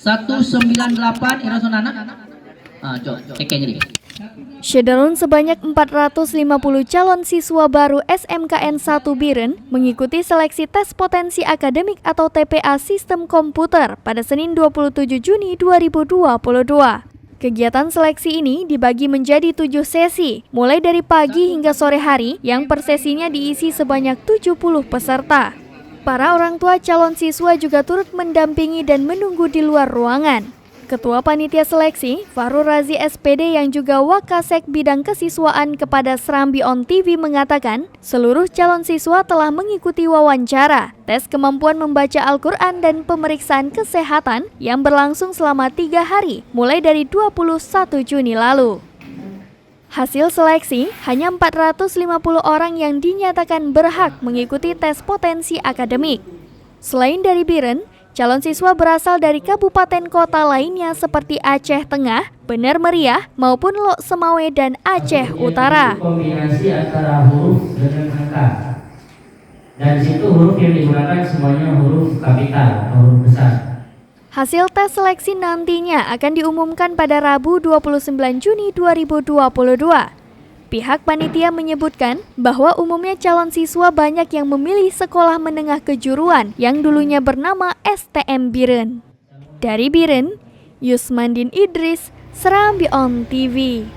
198 Irasonana. Jadi. Syederun sebanyak 450 calon siswa baru SMKN 1 Biren mengikuti seleksi tes potensi akademik atau TPA Sistem Komputer pada Senin 27 Juni 2022. Kegiatan seleksi ini dibagi menjadi 7 sesi, mulai dari pagi hingga sore hari yang per sesinya diisi sebanyak 70 peserta. Para orang tua calon siswa juga turut mendampingi dan menunggu di luar ruangan. Ketua Panitia Seleksi, Farul Razi SPD yang juga Wakasek Bidang Kesiswaan kepada Serambi On TV mengatakan, seluruh calon siswa telah mengikuti wawancara, tes kemampuan membaca Al-Quran dan pemeriksaan kesehatan yang berlangsung selama 3 hari, mulai dari 21 Juni lalu. Hasil seleksi, hanya 450 orang yang dinyatakan berhak mengikuti tes potensi akademik. Selain dari Biren, calon siswa berasal dari kabupaten kota lainnya seperti Aceh Tengah, Bener Meriah, maupun Lok Semawe dan Aceh Utara. Kombinasi antara huruf dengan angka. Dan situ huruf yang digunakan semuanya huruf kapital atau huruf besar. Hasil tes seleksi nantinya akan diumumkan pada Rabu 29 Juni 2022. Pihak panitia menyebutkan bahwa umumnya calon siswa banyak yang memilih sekolah menengah kejuruan yang dulunya bernama STM Biren. Dari Biren, Yusmandin Idris, Serambi On TV.